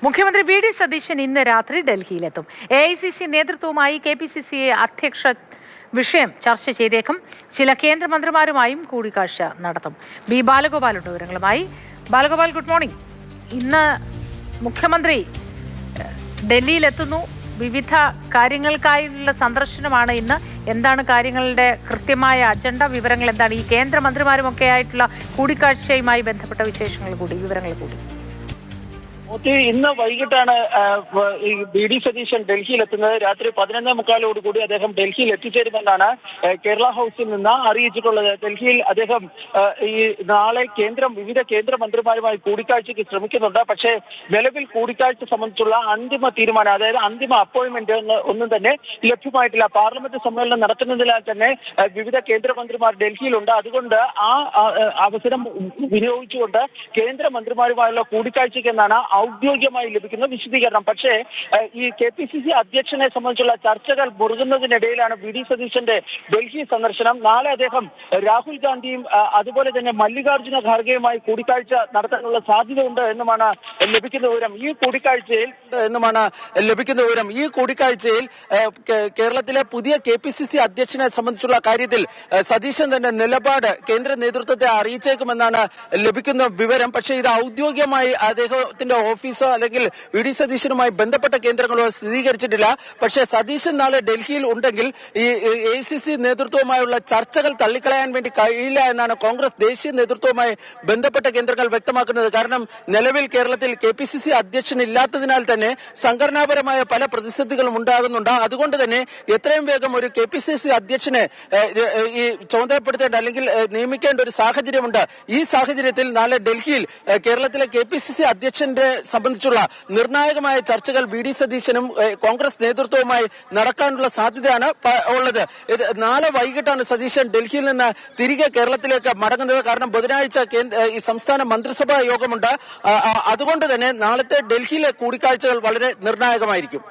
മുഖ്യമന്ത്രി V D Satheesan ഇന്ന് രാത്രി ഡൽഹിയിലെത്തും. AICC നേതൃത്വവുമായി KPCC അധ്യക്ഷ വിഷയം ചർച്ച ചെയ്തേക്കും. ചില കേന്ദ്രമന്ത്രിമാരുമായും കൂടിക്കാഴ്ച നടത്തും. ബി ബാലഗോപാലുണ്ട് വിവരങ്ങളുമായി. Balagopal, good morning. ഇന്ന് മുഖ്യമന്ത്രി ഡൽഹിയിലെത്തുന്നു. വിവിധ കാര്യങ്ങൾക്കായുള്ള സന്ദർശനമാണ് ഇന്ന്. എന്താണ് കാര്യങ്ങളുടെ കൃത്യമായ അജണ്ട? വിവരങ്ങൾ എന്താണ്? ഈ കേന്ദ്രമന്ത്രിമാരുമൊക്കെ ആയിട്ടുള്ള കൂടിക്കാഴ്ചയുമായി ബന്ധപ്പെട്ട വിവരങ്ങൾ കൂടി. ഇന്ന് വൈകിട്ടാണ് വി ഡി സതീശൻ ഡൽഹിയിലെത്തുന്നത്. രാത്രി 11:45 അദ്ദേഹം ഡൽഹിയിൽ എത്തിച്ചേരുമെന്നാണ് കേരള ഹൗസിൽ നിന്ന് അറിയിച്ചിട്ടുള്ളത്. ഡൽഹിയിൽ അദ്ദേഹം ഈ നാളെ വിവിധ കേന്ദ്രമന്ത്രിമാരുമായി കൂടിക്കാഴ്ചയ്ക്ക് ശ്രമിക്കുന്നുണ്ട്. പക്ഷേ നിലവിൽ കൂടിക്കാഴ്ച സംബന്ധിച്ചുള്ള അന്തിമ തീരുമാനം, അതായത് അന്തിമ അപ്പോയിന്റ്മെന്റ് ഒന്നും തന്നെ ലഭ്യമായിട്ടില്ല. പാർലമെന്റ് സമ്മേളനം നടക്കുന്നതിനാൽ തന്നെ വിവിധ കേന്ദ്രമന്ത്രിമാർ ഡൽഹിയിലുണ്ട്. അതുകൊണ്ട് ആ അവസരം വിനിയോഗിച്ചുകൊണ്ട് കേന്ദ്രമന്ത്രിമാരുമായുള്ള കൂടിക്കാഴ്ചയ്ക്ക് എന്നാണ് ഔദ്യോഗികമായി ലഭിക്കുന്ന വിശദീകരണം. പക്ഷേ ഈ KPCC അധ്യക്ഷനെ സംബന്ധിച്ചുള്ള ചർച്ചകൾ മുറുകുന്നതിനിടയിലാണ് വി ഡി സതീശന്റെ ഡൽഹി സന്ദർശനം. നാളെ അദ്ദേഹം രാഹുൽ ഗാന്ധിയും അതുപോലെ തന്നെ മല്ലികാർജ്ജുന ഖാർഗെയുമായി കൂടിക്കാഴ്ച നടത്താനുള്ള സാധ്യതയുണ്ട് എന്നുമാണ് ലഭിക്കുന്ന വിവരം. ഈ കൂടിക്കാഴ്ചയിൽ കേരളത്തിലെ പുതിയ KPCC അധ്യക്ഷനെ സംബന്ധിച്ചുള്ള കാര്യത്തിൽ സതീശൻ തന്നെ നിലപാട് കേന്ദ്ര നേതൃത്വത്തെ അറിയിച്ചേക്കുമെന്നാണ് ലഭിക്കുന്ന വിവരം. പക്ഷേ ഇത് ഔദ്യോഗികമായി അദ്ദേഹത്തിന്റെ ഓഫീസോ അല്ലെങ്കിൽ വി ഡി സതീശനുമായി ബന്ധപ്പെട്ട കേന്ദ്രങ്ങളോ സ്ഥിരീകരിച്ചിട്ടില്ല. പക്ഷേ സതീശൻ നാളെ ഡൽഹിയിൽ ഉണ്ടെങ്കിൽ ഈ AICC നേതൃത്വവുമായുള്ള ചർച്ചകൾ തള്ളിക്കളയാൻ വേണ്ടി കഴിയില്ല എന്നാണ് കോൺഗ്രസ് ദേശീയ നേതൃത്വവുമായി ബന്ധപ്പെട്ട കേന്ദ്രങ്ങൾ വ്യക്തമാക്കുന്നത്. കാരണം നിലവിൽ കേരളത്തിൽ KPCC അധ്യക്ഷൻ ഇല്ലാത്തതിനാൽ തന്നെ സംഘടനാപരമായ പല പ്രതിസന്ധികളും ഉണ്ടാകുന്നുണ്ട്. അതുകൊണ്ട് തന്നെ എത്രയും വേഗം ഒരു KPCC അധ്യക്ഷനെ ഈ ചുമതലപ്പെടുത്തേണ്ട അല്ലെങ്കിൽ നിയമിക്കേണ്ട ഒരു സാഹചര്യമുണ്ട്. ഈ സാഹചര്യത്തിൽ നാളെ ഡൽഹിയിൽ കേരളത്തിലെ KPCC അധ്യക്ഷന്റെ സംബന്ധിച്ചുള്ള നിർണായകമായ ചർച്ചകൾ വി ഡി സതീശനും കോൺഗ്രസ് നേതൃത്വവുമായി നടക്കാനുള്ള സാധ്യതയാണ് ഉള്ളത്. നാളെ വൈകിട്ടാണ് സതീശൻ ഡൽഹിയിൽ നിന്ന് തിരികെ കേരളത്തിലേക്ക് മടങ്ങുന്നത്. കാരണം ബുധനാഴ്ച ഈ സംസ്ഥാന മന്ത്രിസഭാ യോഗമുണ്ട്. അതുകൊണ്ട് തന്നെ നാളത്തെ ഡൽഹിയിലെ കൂടിക്കാഴ്ചകൾ വളരെ നിർണായകമായിരിക്കും.